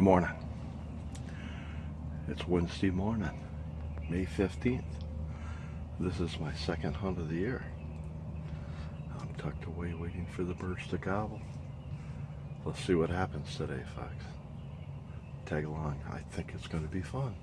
Good morning. It's Wednesday morning, May 15th. This is my second hunt of the year. I'm tucked away waiting for the birds to gobble. Let's see what happens today, folks. Tag along. I think it's going to be fun.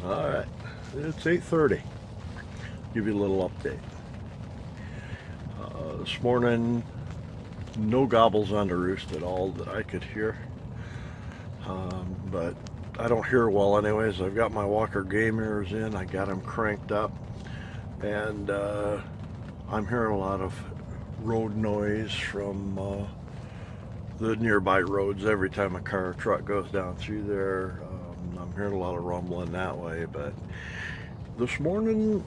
Alright, it's 8:30. Give you a little update. This morning, no gobbles on the roost at all that I could hear. But I don't hear well anyways. I've got my Walker game ears in. I got them cranked up. And I'm hearing a lot of road noise from the nearby roads every time a car or truck goes down through there. I'm hearing a lot of rumbling that way, but this morning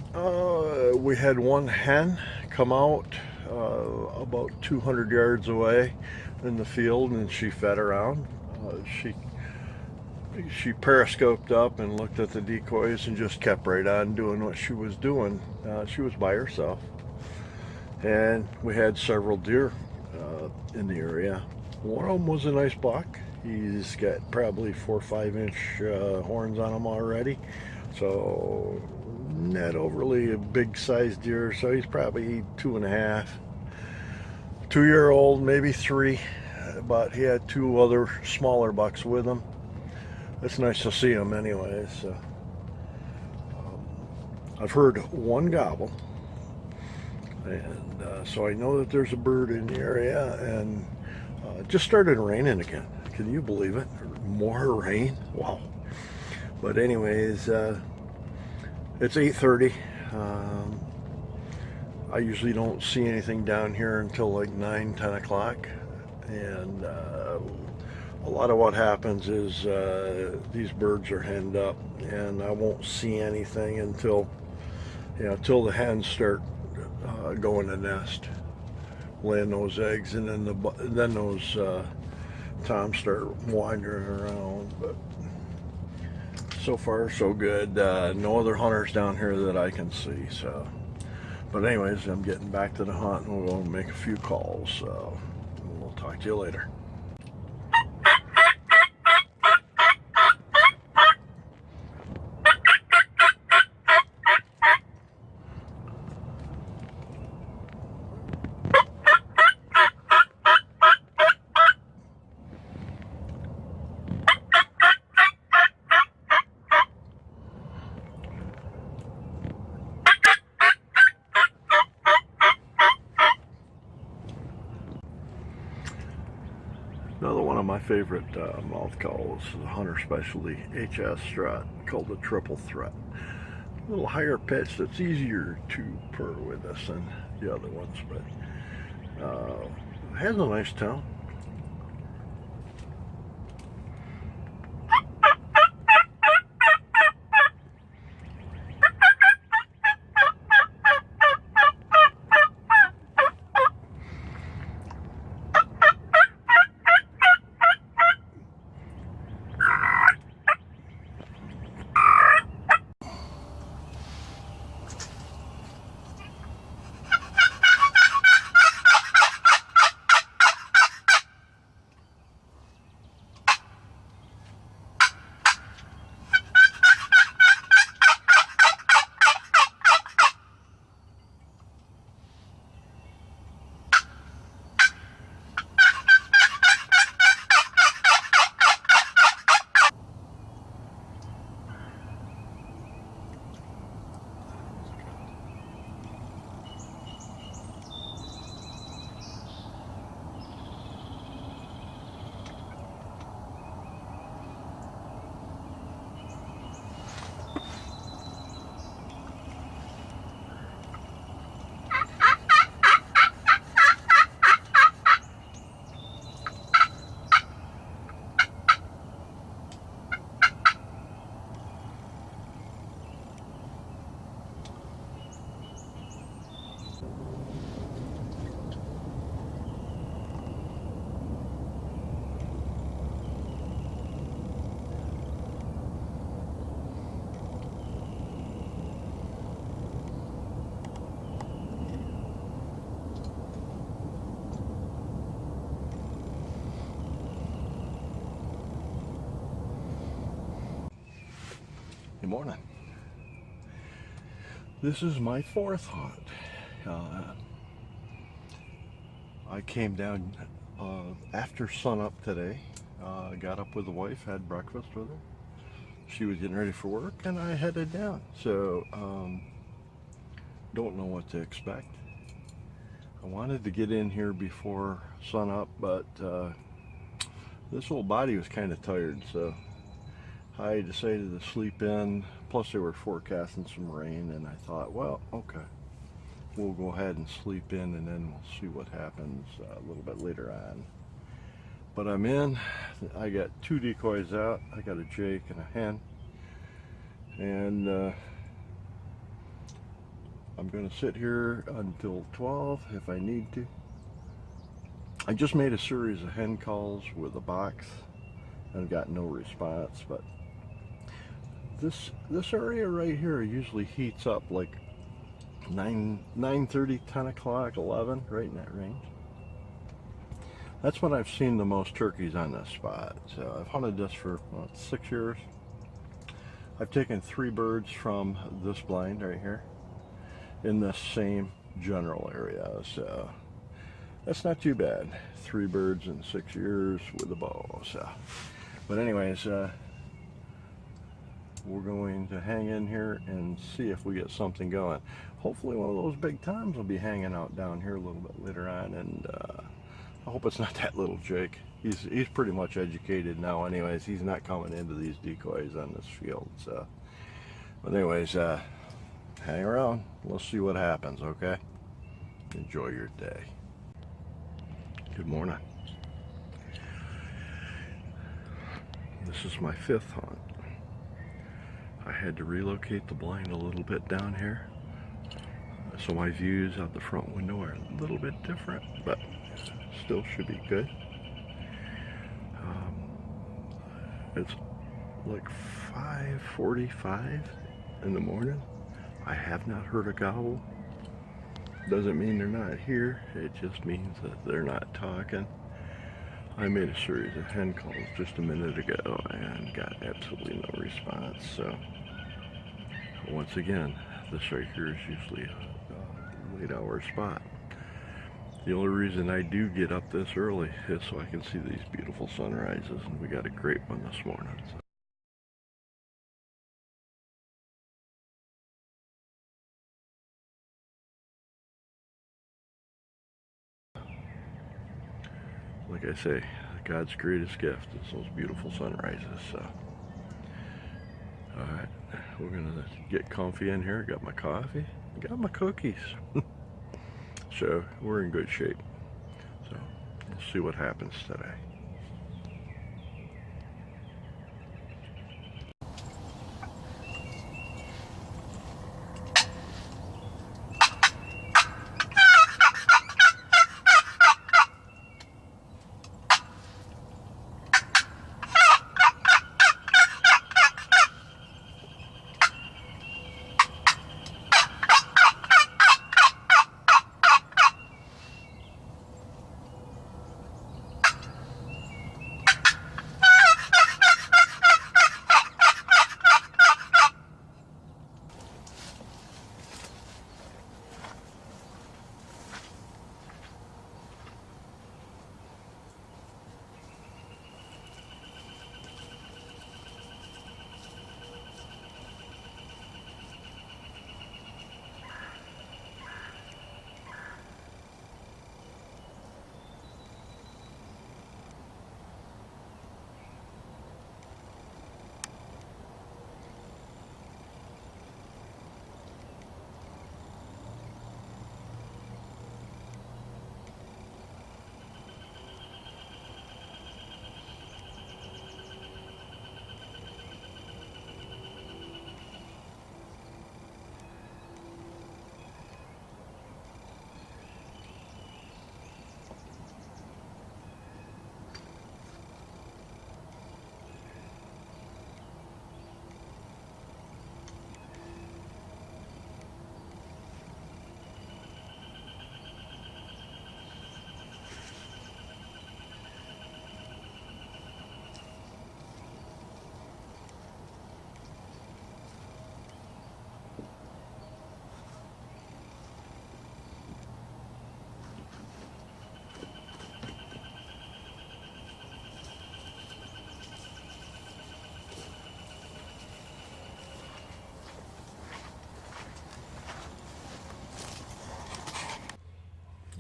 we had one hen come out about 200 yards away in the field, and she fed around. She periscoped up and looked at the decoys and just kept right on doing what she was doing. She was by herself, and we had several deer in the area. One of them was a nice buck. He's got probably 4 or 5 inch horns on him already, so not overly a big sized deer. So he's probably 2.5, 2-year-old, maybe 3. But he had 2 other smaller bucks with him. It's nice to see him anyways. I've heard one gobble, and so I know that there's a bird in the area. And it just started raining again. Can you believe it? More rain? Wow. But anyways, it's 8:30. I usually don't see anything down here until like 9, 10 o'clock. And a lot of what happens is these birds are henned up, and I won't see anything until, till the hens start going to nest, laying those eggs, and then those toms start wandering around. But so far so good. No other hunters down here that I can see. So, but anyways, I'm getting back to the hunt, and we're going to make a few calls. So we'll talk to you later. Another one of my favorite mouth calls is a Hunter Specialty HS Strut called the Triple Threat. A little higher pitch that's easier to purr with this than the other ones, but has a nice tone. morning. This is my fourth hunt. I came down after sunup today. Got up with the wife, had breakfast with her. She was getting ready for work, and I headed down. So, don't know what to expect. I wanted to get in here before sunup, but this old body was kind of tired, so I decided to sleep in. Plus they were forecasting some rain, and I thought, well, okay, we'll go ahead and sleep in, and then we'll see what happens a little bit later on. But I'm in. I got two decoys out. I got a jake and a hen, and I'm going to sit here until 12 if I need to. I just made a series of hen calls with a box and got no response, but this area right here usually heats up like 9:30, 10 o'clock, 11, right in that range. That's when I've seen the most turkeys on this spot. So I've hunted this for 6 years. I've taken 3 birds from this blind right here in this same general area, so that's not too bad. 3 birds in 6 years with a bow. So, but anyways, we're going to hang in here and see if we get something going. Hopefully one of those big toms will be hanging out down here a little bit later on, and I hope it's not that little jake. He's pretty much educated now anyways. He's not coming into these decoys on this field. So, but anyways, hang around. Let's see what happens, okay? Enjoy your day. Good morning. This is my 5th hunt. I had to relocate the blind a little bit down here, so my views out the front window are a little bit different, but still should be good. It's like 5:45 in the morning. I have not heard a gobble. Doesn't mean they're not here, it just means that they're not talking. I made a series of hen calls just a minute ago and got absolutely no response. So once again, this right here is usually a late hour spot. The only reason I do get up this early is so I can see these beautiful sunrises, and we got a great one this morning. So. Like I say, God's greatest gift is those beautiful sunrises. So, all right, we're gonna get comfy in here. Got my coffee, got my cookies. So we're in good shape. So we'll see what happens today.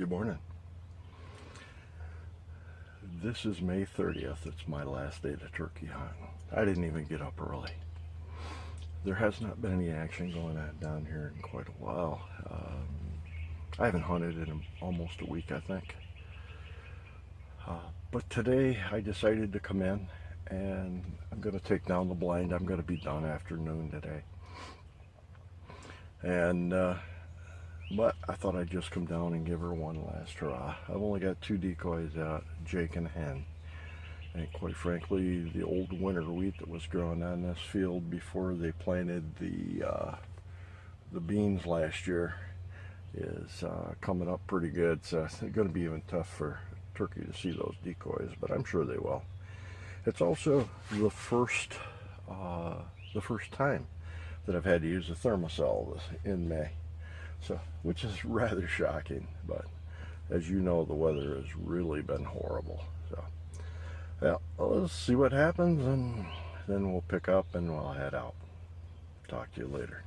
Good morning. This is May 30th. It's my last day to turkey hunt. I didn't even get up early. There has not been any action going on down here in quite a while. I haven't hunted in almost a week, I think. But today I decided to come in and I'm going to take down the blind. I'm going to be done after noon today. And but I thought I'd just come down and give her one last hurrah. I've only got 2 decoys out, Jake and Hen. And quite frankly, the old winter wheat that was growing on this field before they planted the beans last year is coming up pretty good. So it's going to be even tough for turkey to see those decoys, but I'm sure they will. It's also the first time that I've had to use a thermocell in May, so which is rather shocking. But as you know, the weather has really been horrible. So yeah, let's see what happens, and then we'll pick up and we'll head out. Talk to you later.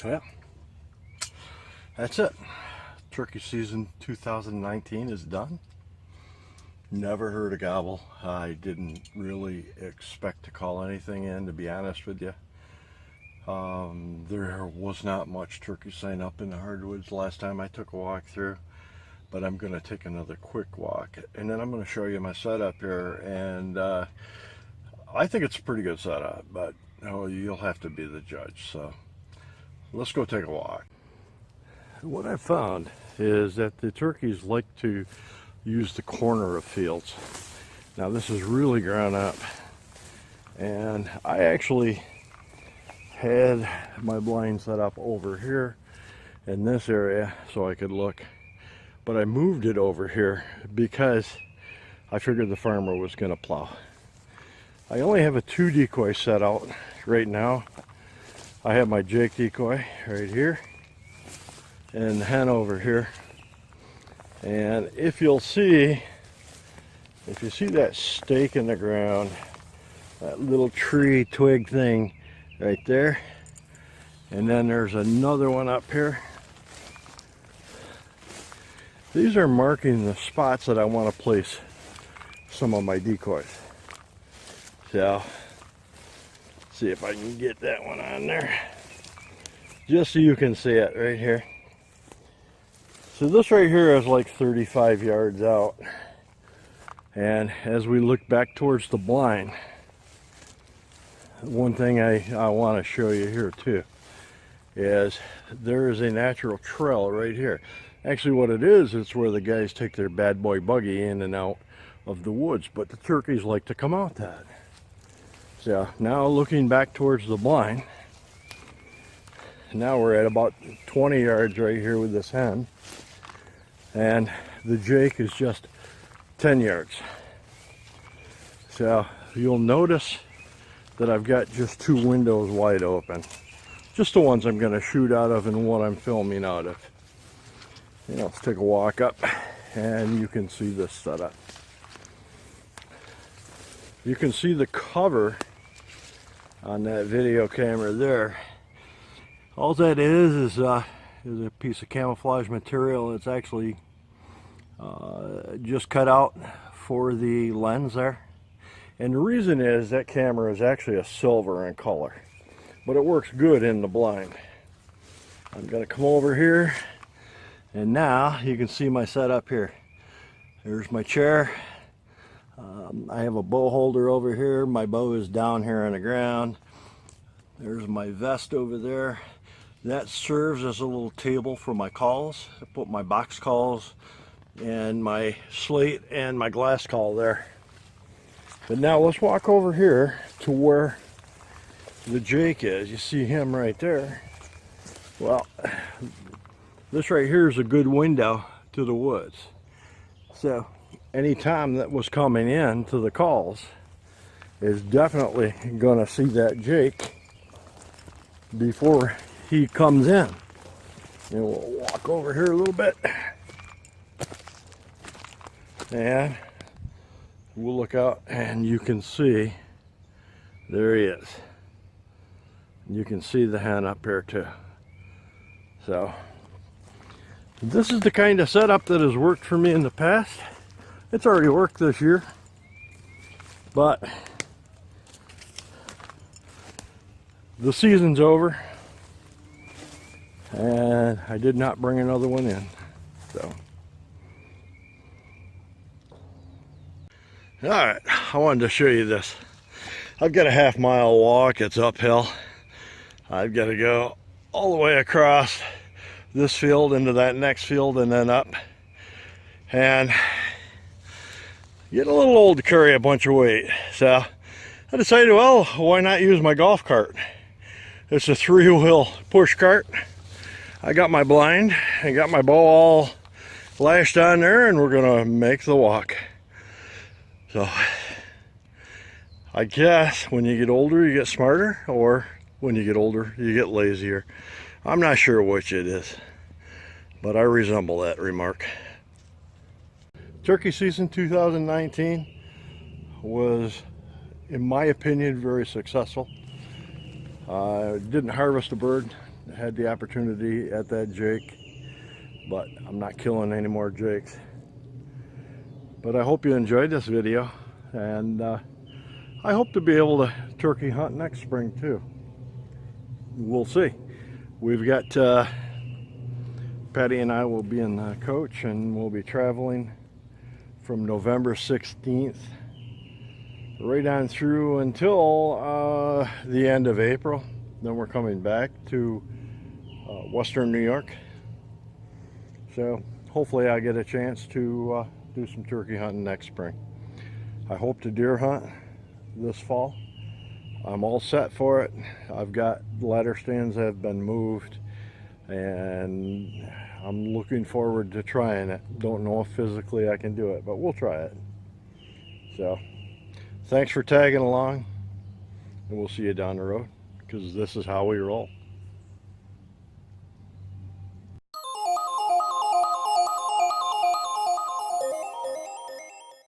Well, that's it. Turkey season 2019 is done. Never heard a gobble. I didn't really expect to call anything in, to be honest with you. There was not much turkey sign up in the hardwoods last time I took a walk through, but I'm going to take another quick walk and then I'm going to show you my setup here. And I think it's a pretty good setup, but you'll have to be the judge. So let's go take a walk. What I found is that the turkeys like to use the corner of fields. Now this is really grown up, and I actually had my blind set up over here in this area so I could look, but I moved it over here because I figured the farmer was going to plow. I only have a 2 decoy set out right now. I have my Jake decoy right here and the Hen over here. And if you see that stake in the ground, that little tree twig thing right there, and then there's another one up here. These are marking the spots that I want to place some of my decoys. So see if I can get that one on there, just so you can see it right here. So this right here is like 35 yards out, and as we look back towards the blind, one thing I want to show you here too is there is a natural trail right here. Actually what it is, it's where the guys take their bad boy buggy in and out of the woods, but the turkeys like to come out that. So now looking back towards the blind, now we're at about 20 yards right here with this Hen, and the Jake is just 10 yards. So you'll notice that I've got just 2 windows wide open, just the ones I'm going to shoot out of and what I'm filming out of. Let's take a walk up and you can see this setup. You can see the cover on that video camera there. All that is a piece of camouflage material. It's actually just cut out for the lens there. And the reason is that camera is actually a silver in color, but it works good in the blind. I'm going to come over here, and now you can see my setup here. There's my chair. I have a bow holder over here. My bow is down here on the ground. There's my vest over there. That serves as a little table for my calls. I put my box calls and my slate and my glass call there. But now let's walk over here to where the Jake is. You see him right there. Well, this right here is a good window to the woods. So any time that was coming in to the calls is definitely going to see that Jake before he comes in. And we'll walk over here a little bit. And we'll look out and you can see, there he is. You can see the hen up here too. So this is the kind of setup that has worked for me in the past. It's already worked this year, but the season's over and I did not bring another one in. So all right, I wanted to show you this. I've got a half-mile walk. It's uphill. I've got to go all the way across this field into that next field and then up. And getting a little old to carry a bunch of weight. So I decided, well, why not use my golf cart? It's a 3-wheel push cart. I got my blind and got my bow all lashed on there, and we're gonna make the walk. So I guess when you get older, you get smarter, or when you get older, you get lazier. I'm not sure which it is, but I resemble that remark. Turkey season 2019 was, in my opinion, very successful. I didn't harvest a bird. I had the opportunity at that Jake, but I'm not killing any more Jakes. But I hope you enjoyed this video, and I hope to be able to turkey hunt next spring too. We'll see. We've got Patty and I will be in the coach, and we'll be traveling from November 16th right on through until the end of April. Then we're coming back to Western New York. So hopefully I get a chance to do some turkey hunting next spring. I hope to deer hunt this fall. I'm all set for it. I've got ladder stands that have been moved, and I'm looking forward to trying it. Don't know if physically I can do it, but we'll try it. So thanks for tagging along, and we'll see you down the road, because this is how we roll.